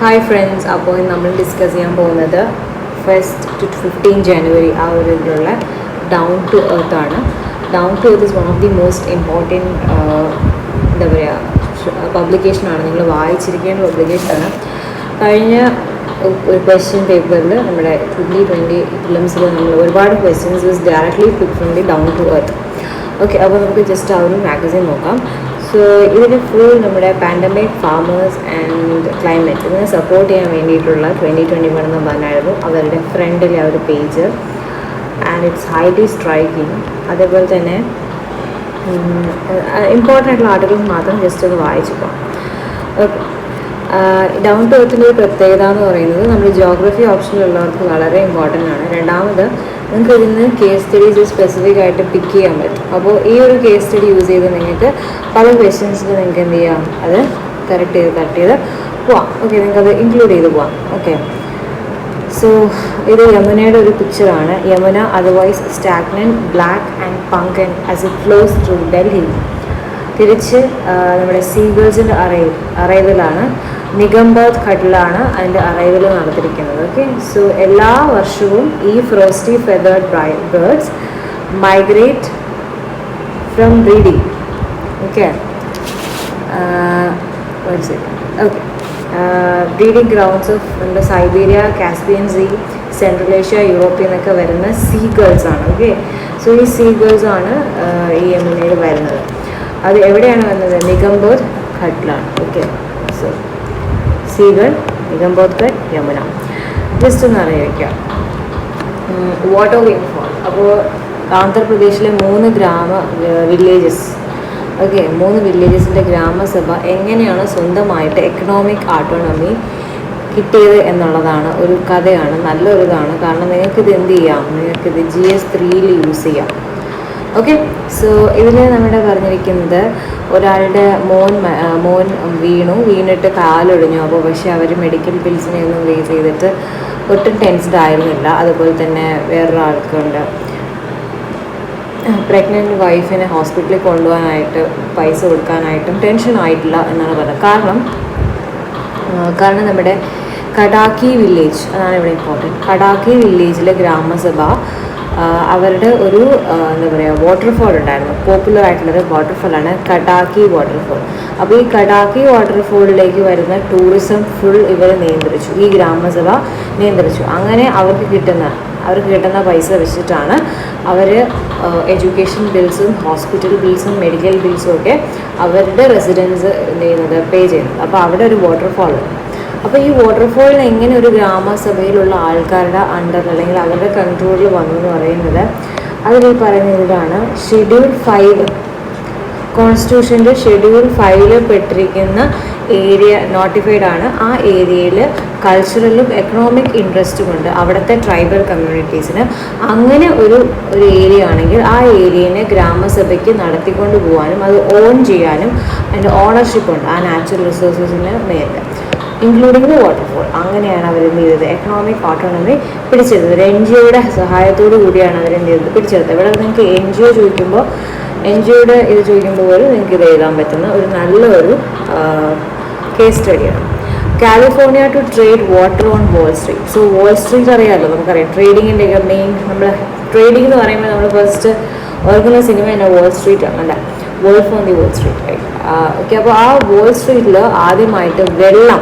Hi friends, അപ്പോൾ നമ്മൾ discuss ചെയ്യാൻ പോകുന്നത് 1st to 15 ജനുവരി ആ ഒരു ഇതിലുള്ള ഡൗൺ ടു എർത്ത് ആണ്. Down to earth is one of the most important എന്താ പറയുക പബ്ലിക്കേഷനാണ്. നിങ്ങൾ വായിച്ചിരിക്കേണ്ട പബ്ലിക്കേഷനാണ്. കഴിഞ്ഞ ഒരു ക്വസ്റ്റ്യൻ പേപ്പറിൽ നമ്മുടെ 2020 പ്രിലിംസിൽ നമ്മൾ ഒരുപാട് questions is directly pick from the down to earth. Okay, അപ്പോൾ നമുക്ക് ജസ്റ്റ് ആ ഒരു മാഗസിൻ നോക്കാം. സോ ഇതിൽ ഫുൾ നമ്മുടെ പാൻഡമിക്, ഫാമേഴ്സ് ആൻഡ് ക്ലൈമറ്റ് ഇതിനെ സപ്പോർട്ട് ചെയ്യാൻ വേണ്ടിയിട്ടുള്ള 2021 എന്ന് പറഞ്ഞായിരുന്നു അവരുടെ ഫ്രണ്ടിലെ ആ ഒരു page. And it's highly striking. അതേപോലെ തന്നെ ഇമ്പോർട്ടൻ്റ് ആയിട്ടുള്ള ആർട്ടിക്കിൾസ് മാത്രം ജസ്റ്റ് ഒന്ന് വായിച്ചു പോകാം. ഓക്കെ, ഡൗൺ ടു എർത്തിൻ്റെ ഒരു പ്രത്യേകത എന്ന് പറയുന്നത് നമ്മുടെ ജിയോഗ്രഫി ഓപ്ഷനിലുള്ളവർക്ക് വളരെ ഇമ്പോർട്ടൻ്റ് ആണ്. രണ്ടാമത് നിങ്ങൾക്ക് ഇതിന് കേസ് സ്റ്റഡീസ് സ്പെസിഫിക് ആയിട്ട് പിക്ക് ചെയ്യാൻ പറ്റും. അപ്പോൾ ഈ ഒരു കേസ് സ്റ്റഡി യൂസ് ചെയ്ത് നിങ്ങൾക്ക് പല ക്വസ്റ്റ്യൻസിൽ നിങ്ങൾക്ക് എന്ത് ചെയ്യാം, അത് കറക്റ്റ് ചെയ്ത് പോവാം. ഓക്കെ, നിങ്ങൾക്കത് ഇൻക്ലൂഡ് ചെയ്ത് പോവാം. ഓക്കെ, സോ ഇത് യമുനയുടെ ഒരു പിക്ചറാണ്. Yamuna otherwise stagnant, black and pungent as it flows through Delhi. തിരിച്ച് നമ്മുടെ സീഗേൾസിൻ്റെ അറൈവലാണ്. നിഗംബോധ് ഘട്ടിലാണ് അതിൻ്റെ അറൈവൽ നടത്തിയിരിക്കുന്നത്. ഓക്കെ, സോ എല്ലാ വർഷവും ഈ frosty feathered birds migrate from breeding. Okay, okay breeding grounds of നമ്മുടെ Siberia, Caspian sea, central Asia, യൂറോപ്പിൽ നിന്നൊക്കെ വരുന്ന സീഗേൾസ് ആണ്. ഓക്കെ, സോ ഈ സീഗേൾസ് ആണ് ഈ യമുനയിൽ വരുന്നത്. അത് എവിടെയാണ് വരുന്നത്? നിഗംബോധ് ഘട്ടിലാണ്. Okay, so seagull, Nigambodh Ghat, Yamuna. Just ഒന്ന് അറിയിക്കാം. Water rainfall. അപ്പോൾ ആന്ധ്രാപ്രദേശിലെ 3 വില്ലേജസ്, ഓക്കെ, 3 വില്ലേജസിൻ്റെ ഗ്രാമസഭ എങ്ങനെയാണ് സ്വന്തമായിട്ട് എക്കണോമിക് ഓട്ടോണമി കിട്ടിയത് എന്നുള്ളതാണ് ഒരു കഥയാണ്. നല്ലൊരു ഇതാണ്. കാരണം നിങ്ങൾക്കിത് എന്ത് ചെയ്യാം, നിങ്ങൾക്കിത് GS3 യൂസ് ചെയ്യാം. ഓക്കെ, സോ ഇതിൽ നമ്മുടെ പറഞ്ഞിരിക്കുന്നത് ഒരാളുടെ മോൻ വീണിട്ട് കാലൊടിഞ്ഞു. അപ്പോൾ പക്ഷേ അവർ മെഡിക്കൽ ബിൽസിനെ ഒന്നും റേസ് ചെയ്തിട്ട് ഒട്ടും ടെൻസ്ഡ് ആയിരുന്നില്ല. അതുപോലെ തന്നെ വേറൊരാൾക്കുണ്ട് പ്രഗ്നൻറ്റ് വൈഫിനെ ഹോസ്പിറ്റലിൽ കൊണ്ടുപോകാനായിട്ട് പൈസ കൊടുക്കാനായിട്ടും ടെൻഷൻ ആയിട്ടില്ല എന്നാണ് പറയുന്നത്. കാരണം നമ്മുടെ കടാക്കി വില്ലേജ്, അതാണ് ഇവിടെ ഇമ്പോർട്ടൻറ്റ്. കടാക്കി വില്ലേജിലെ ഗ്രാമസഭ അവരുടെ ഒരു എന്താ പറയുക വാട്ടർഫോൾ ഉണ്ടായിരുന്നു. പോപ്പുലർ ആയിട്ടുള്ളൊരു വാട്ടർഫോളാണ് കടാക്കി വാട്ടർഫോൾ. അപ്പോൾ ഈ കടാക്കി വാട്ടർഫോളിലേക്ക് വരുന്ന ടൂറിസം ഫുൾ ഇവർ നിയന്ത്രിച്ചു, ഈ ഗ്രാമസഭ നിയന്ത്രിച്ചു. അങ്ങനെ അവർക്ക് കിട്ടുന്ന പൈസ വെച്ചിട്ടാണ് അവർ എഡ്യൂക്കേഷൻ ബിൽസും ഹോസ്പിറ്റൽ ബിൽസും മെഡിക്കൽ ബിൽസും ഒക്കെ അവരുടെ റെസിഡൻസ് പേ ചെയ്യുന്നത്. അപ്പോൾ അവിടെ ഒരു വാട്ടർഫോൾ ഉണ്ട്. അപ്പോൾ ഈ വാട്ടർഫോളിന് എങ്ങനെ ഒരു ഗ്രാമസഭയിലുള്ള ആൾക്കാരുടെ അണ്ടർ അല്ലെങ്കിൽ അവരുടെ കൺട്രോളിൽ വന്നു എന്ന് പറയുന്നത് അതിൽ പറയുന്നതാണ് ഷെഡ്യൂൾ 5 കോൺസ്റ്റിറ്റ്യൂഷൻ്റെ ഷെഡ്യൂൾ 5 പെട്ടിരിക്കുന്ന ഏരിയ നോട്ടിഫൈഡ് ആണ്. ആ ഏരിയയിൽ കൾച്ചറലും എക്കണോമിക് ഇൻട്രസ്റ്റും ഉണ്ട് അവിടുത്തെ ട്രൈബൽ കമ്മ്യൂണിറ്റീസിന്. അങ്ങനെ ഒരു ഏരിയ ആണെങ്കിൽ ആ ഏരിയനെ ഗ്രാമസഭയ്ക്ക് നടത്തിക്കൊണ്ട് പോകാനും അത് ഓൺ ചെയ്യാനും അതിൻ്റെ ഓണർഷിപ്പ് ഉണ്ട് ആ നാച്ചുറൽ റിസോഴ്സസിന് മേലെ, ഇൻക്ലൂഡിങ് ദ വാട്ടർഫോൾ. അങ്ങനെയാണ് അവരെന്ത് ചെയ്തത്, എക്കണോമിക് ഓട്ടോണമി പിടിച്ചെടുത്തത്. ഒരു NGOയുടെ സഹായത്തോടു കൂടിയാണ് അവരെന്ത് ചെയ്തത്, പിടിച്ചെടുത്തത്. ഇവിടെ നിങ്ങൾക്ക് NGO ചോദിക്കുമ്പോൾ NGOയുടെ ഇത് ചോദിക്കുമ്പോൾ പോലും നിങ്ങൾക്ക് ഇത് എഴുതാൻ പറ്റുന്ന ഒരു നല്ലൊരു കേസ് സ്റ്റഡിയാണ്. California to trade water on Wall Street. So Wall Street അറിയാമല്ലോ, നമുക്കറിയാം ട്രേഡിങ്ങിൻ്റെയൊക്കെ മെയിൻ. നമ്മൾ ട്രേഡിംഗ് എന്ന് പറയുമ്പോൾ നമ്മൾ ഫസ്റ്റ് ഓർക്കുന്ന സിനിമ തന്നെ വാൾ സ്ട്രീറ്റ് ആണ്, അല്ല wolf on the wall street, right? Okay, അപ്പോൾ ആ വാൾ സ്ട്രീറ്റിൽ ആദ്യമായിട്ട് വെള്ളം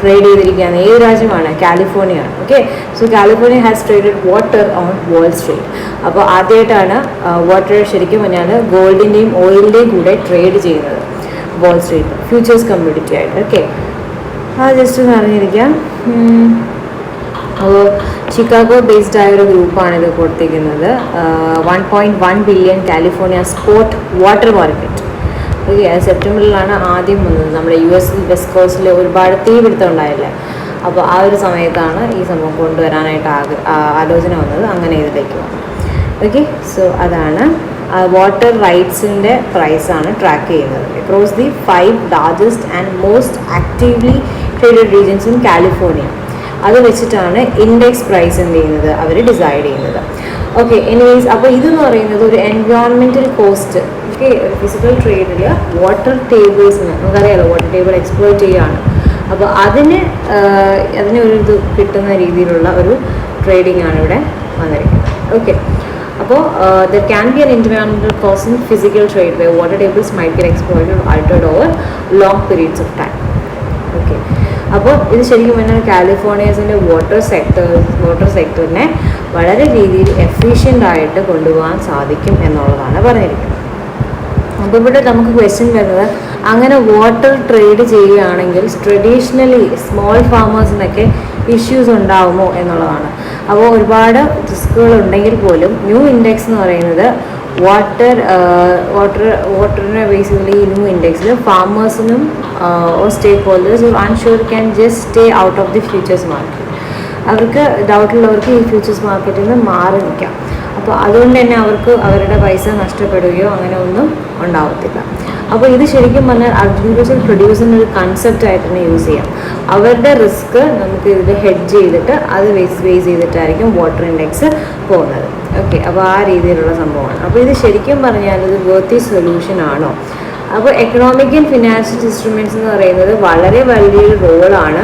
ട്രേഡ് ചെയ്തിരിക്കുകയാണ് ഏത് രാജ്യമാണ്? കാലിഫോർണിയയാണ്. Okay, so California has traded water on Wall Street. അപ്പോൾ ആദ്യമായിട്ടാണ് വാട്ടർ ശരിക്കും പറഞ്ഞാൽ ഗോൾഡിൻ്റെയും ഓയിലിൻ്റെയും കൂടെ ട്രേഡ് ചെയ്യുന്നത് വാൾ സ്ട്രീറ്റ്, ഫ്യൂച്ചേഴ്സ് കമ്മ്യൂണിറ്റി ആയിട്ട്. ഓക്കെ, അത് ജസ്റ്റ് ഒന്ന് അറിഞ്ഞിരിക്കാം. അപ്പോൾ ചിക്കാഗോ ബേസ്ഡ് ആയ ഒരു ഗ്രൂപ്പാണ് ഇത് കൊടുത്തിരിക്കുന്നത്. 1.1 billion California spot water market. Okay, അത് സെപ്റ്റംബറിലാണ് ആദ്യം വന്നത്. നമ്മുടെ US വെസ്റ്റ് കോസ്റ്റിൽ ഒരുപാട് തീപിടുത്തം ഉണ്ടായില്ലേ, അപ്പോൾ ആ ഒരു സമയത്താണ് ഈ സംഭവം കൊണ്ടുവരാനായിട്ട് ആലോചന വന്നത്. അങ്ങനെ ഇതിലേക്ക് വന്നു. ഓക്കെ, സോ അതാണ് വാട്ടർ റൈറ്റ്സിൻ്റെ പ്രൈസാണ് ട്രാക്ക് ചെയ്യുന്നത് across the 5 largest and most actively traded regions in California. അത് വെച്ചിട്ടാണ് ഇൻഡെക്സ് പ്രൈസ് എന്ത് ചെയ്യുന്നത്, അവർ ഡിസൈഡ് ചെയ്യുന്നത്. ഓക്കെ, എനിവേസ്, അപ്പോൾ ഇതെന്ന് പറയുന്നത് ഒരു എൻവയോൺമെൻറ്റൽ കോസ്റ്റ്. ഓക്കെ, ഒരു ഫിസിക്കൽ ട്രേഡിൽ വാട്ടർ ടേബിൾസിന് നമുക്കറിയാമല്ലോ, വാട്ടർ ടേബിൾ എക്സ്പ്ലോർ ചെയ്യുകയാണ്. അപ്പോൾ അതിനൊരു ഇത് കിട്ടുന്ന രീതിയിലുള്ള ഒരു ട്രേഡിംഗ് ആണ് ഇവിടെ വന്നിരിക്കുന്നത്. ഓക്കെ, അപ്പോൾ there can be an environmental cause in physical trade where water tables might get exploited or altered over long periods of time. Okay, അപ്പോൾ ഇത് ശരിക്കും പറഞ്ഞാൽ കാലിഫോർണിയസിൻ്റെ വാട്ടർ സെക്ടറിനെ വളരെ രീതിയിൽ എഫിഷ്യൻ്റായിട്ട് കൊണ്ടുപോകാൻ സാധിക്കും എന്നുള്ളതാണ് പറഞ്ഞിരിക്കുന്നത്. അപ്പോൾ ഇവിടെ നമുക്ക് ക്വസ്റ്റ്യൻ വരുന്നത്, അങ്ങനെ വാട്ടർ ട്രേഡ് ചെയ്യുകയാണെങ്കിൽ ട്രഡീഷണലി സ്മോൾ ഫാമേഴ്സിനൊക്കെ ഇഷ്യൂസ് ഉണ്ടാവുമോ എന്നുള്ളതാണ്. അപ്പോൾ ഒരുപാട് റിസ്കുകൾ ഉണ്ടെങ്കിൽ പോലും ന്യൂ ഇൻഡെക്സ് എന്ന് പറയുന്നത് വാട്ടറിനെ ബേസിക്കലി ന്യൂ ഇൻഡെക്സിൽ ഫാമേഴ്സിനും stakeholders unsure can just stay out of the futures market. അവർക്ക് ഡൗട്ടുള്ളവർക്ക് ഈ ഫ്യൂച്ചേഴ്സ് മാർക്കറ്റിൽ നിന്ന് മാറി നിൽക്കാം. അപ്പോൾ അതുകൊണ്ട് തന്നെ അവർക്ക് അവരുടെ പൈസ നഷ്ടപ്പെടുകയോ അങ്ങനെ ഒന്നും ഉണ്ടാവത്തില്ല. അപ്പോൾ ഇത് ശരിക്കും പറഞ്ഞാൽ അഗ്രികൾച്ചർ പ്രൊഡ്യൂസിൻ്റെ ഒരു കൺസെപ്റ്റായിട്ട് തന്നെ യൂസ് ചെയ്യാം. അവരുടെ റിസ്ക് നമുക്ക് ഇതിൽ ഹെഡ്ജ് ചെയ്തിട്ട് അത് ബേസ് ചെയ്തിട്ടായിരിക്കും വാട്ടർ ഇൻഡെക്സ് പോകുന്നത്. ഓക്കെ, അപ്പോൾ ആ രീതിയിലുള്ള സംഭവമാണ്. അപ്പോൾ ഇത് ശരിക്കും പറഞ്ഞാൽ ഇത് വർത്തി സൊല്യൂഷൻ ആണോ? അപ്പോൾ എക്കണോമിക് ആൻഡ് ഫിനാൻഷ്യൽ ഇൻസ്ട്രുമെൻറ്റ്സ് എന്ന് പറയുന്നത് വളരെ വലിയൊരു റോളാണ്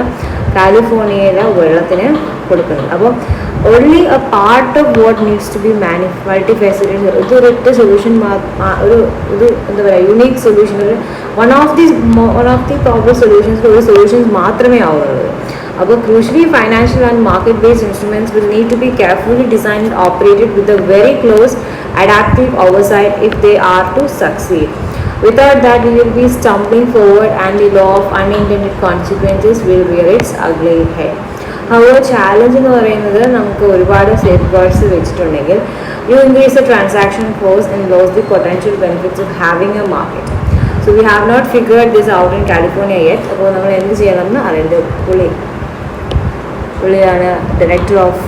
കാലിഫോർണിയയിലെ വെള്ളത്തിന് കൊടുക്കുന്നത്. അപ്പോൾ only a part of what needs to be multifaceted. ഇതൊരൊറ്റ സൊല്യൂഷൻ ഇത് എന്താ പറയുക, unique solution, one of the problem solutions മാത്രമേ ആവുന്നുള്ളൂ. അപ്പോൾ crucially financial and market based instruments will need to be carefully designed and operated with a very close adaptive oversight if they are to succeed. Without that, we will be stumbling forward and the law of unintended consequences will rear its ugly head. However, challenge എന്ന് പറയുന്നത് നമുക്ക് ഒരുപാട് safe guards വെച്ചിട്ടുണ്ടെങ്കിൽ you increase the transaction cost and lose the potential benefits of having a market. So we have not figured this out in California yet. അപ്പോൾ നമ്മൾ എന്ത് ചെയ്യണമെന്ന് അറിയേണ്ടത്. പുള്ളിയാണ് director of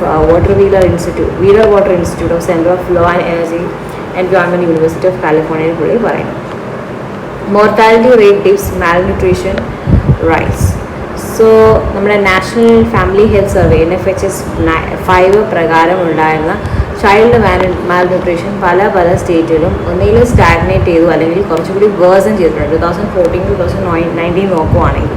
Wheeler water institute of centre of law and energy environment university of കാലിഫോർണിയയിൽ പുള്ളി പറയുന്നത്. Mortality rate dips, malnutrition rise. So നമ്മുടെ national family health survey NFHS 5 പ്രകാരം ഉണ്ടായിരുന്ന ചൈൽഡ് മാൽന്യൂട്രീഷൻ പല സ്റ്റേറ്റിലും ഒന്നുകിൽ സ്റ്റാഗ്നേറ്റ് ചെയ്തു അല്ലെങ്കിൽ കുറച്ചുകൂടി വേഴ്സൺ ചെയ്തിട്ടുണ്ട് 2014-2019 നോക്കുവാണെങ്കിൽ.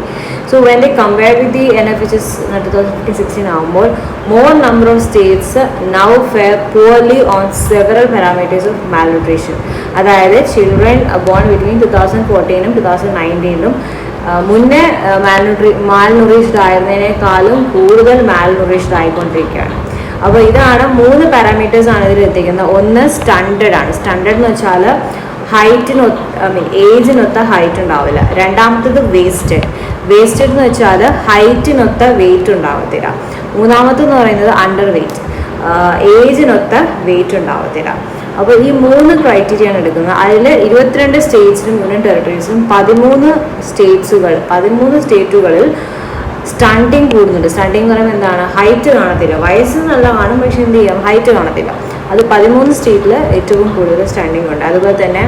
So when they compare with the NFHS 2015-16 ആകുമ്പോൾ more number of states now fare poorly on several parameters of malnutrition. അതായത് children born between 2014 2019 മുന്നേ മാൽനുറിഷ്ഡ് ആയിരുന്നതിനേക്കാളും കൂടുതൽ മാൽനുറിഷ്ഡ് ആയിക്കൊണ്ടിരിക്കുകയാണ്. അപ്പോൾ ഇതാണ് 3 പാരാമീറ്റേഴ്സാണ് ഇതിൽ എത്തിക്കുന്നത്. ഒന്ന് സ്റ്റണ്ടഡ് ആണ്. സ്റ്റണ്ടഡ് എന്ന് വെച്ചാൽ ഏജിനൊത്ത ഹൈറ്റ് ഉണ്ടാവില്ല. രണ്ടാമത്തത് വേസ്റ്റഡ് എന്ന് വെച്ചാൽ ഹൈറ്റിനൊത്ത വെയിറ്റ് ഉണ്ടാവത്തില്ല. മൂന്നാമത്തെന്ന് പറയുന്നത് അണ്ടർ വെയിറ്റ്, ഏജിനൊത്ത വെയിറ്റ് ഉണ്ടാവത്തില്ല. അപ്പോൾ ഈ 3 ക്രൈറ്റീരിയയാണ് എടുക്കുന്നത്. അതിൽ 22 സ്റ്റേറ്റ്സിലും യൂണിയൻ ടെറിട്ടറീസിലും 13 സ്റ്റേറ്റുകളിൽ സ്റ്റണ്ടിങ് കൂടുന്നുണ്ട്. സ്റ്റണ്ടിങ് എന്ന് പറയുമ്പോൾ എന്താണ്, ഹൈറ്റ് കാണത്തില്ല. വയസ്സ് നല്ല കാണും, പക്ഷെ എന്ത് ചെയ്യാം, ഹൈറ്റ് കാണത്തില്ല. അത് 13 സ്റ്റേറ്റിൽ ഏറ്റവും കൂടുതൽ സ്റ്റണ്ടിങ് ഉണ്ട്. അതുപോലെ തന്നെ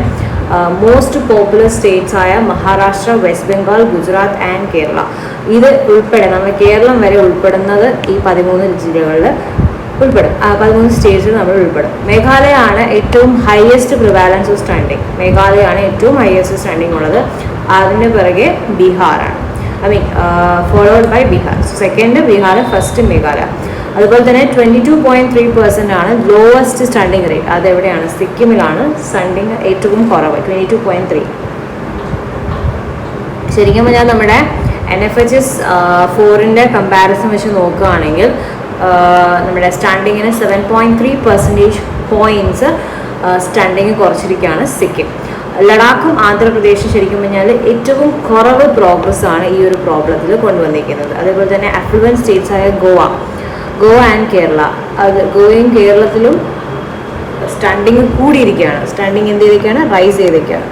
മോസ്റ്റ് പോപ്പുലർ സ്റ്റേറ്റ്സ് ആയ മഹാരാഷ്ട്ര, വെസ്റ്റ് ബംഗാൾ, ഗുജറാത്ത് ആൻഡ് കേരള, ഇത് ഉൾപ്പെടെ നമ്മുടെ കേരളം വരെ ഉൾപ്പെടുന്നത് ഈ 13 ജില്ലകളിൽ ഉൾപ്പെടും. 13 സ്റ്റേറ്റ്സിൽ നമ്മൾ ഉൾപ്പെടും. മേഘാലയ ആണ് ഏറ്റവും ഹയസ്റ്റ് പ്രിവാലൻസ് ഓഫ് സ്റ്റണ്ടിങ്. മേഘാലയാണ് ഏറ്റവും ഹയസ്റ്റ് സ്റ്റണ്ടിങ് ഉള്ളത്. അതിന് പിറകെ ബീഹാറാണ്, followed by Bihar. Second Bihar, first Meghalaya. അതുപോലെ തന്നെ 22.3% ആണ് ലോവസ്റ്റ് സ്റ്റണ്ടിങ് റേറ്റ്. അതെവിടെയാണ്, സിക്കിമിലാണ് സ്റ്റണ്ടിങ് ഏറ്റവും കുറവ്, 22.3. ശരിക്കും പറഞ്ഞാൽ നമ്മുടെ NFHS 4ൻ്റെ കമ്പാരിസൺ വെച്ച് നോക്കുകയാണെങ്കിൽ നമ്മുടെ സ്റ്റണ്ടിങ്ങിന് 7.3% പോയിൻറ്റ്സ് സ്റ്റണ്ടിങ് കുറച്ചിരിക്കുകയാണ് സിക്കിം. ലഡാക്കും ആന്ധ്രാപ്രദേശും ശരിക്കും പറഞ്ഞാൽ ഏറ്റവും കുറവ് പ്രോഗ്രസ് ആണ് ഈ ഒരു പ്രോബ്ലത്തിൽ കൊണ്ടുവന്നിരിക്കുന്നത്. അതേപോലെ തന്നെ അഫ്ലുവൻറ്റ് സ്റ്റേറ്റ്സ് ആയ ഗോവ ആൻഡ് കേരള, ഗോവയും കേരളത്തിലും സ്റ്റണ്ടിങ് കൂടിയിരിക്കുകയാണ്. സ്റ്റണ്ടിങ് എന്ത് ചെയ്തിരിക്കുകയാണ്, റൈസ് ചെയ്തിരിക്കുകയാണ്.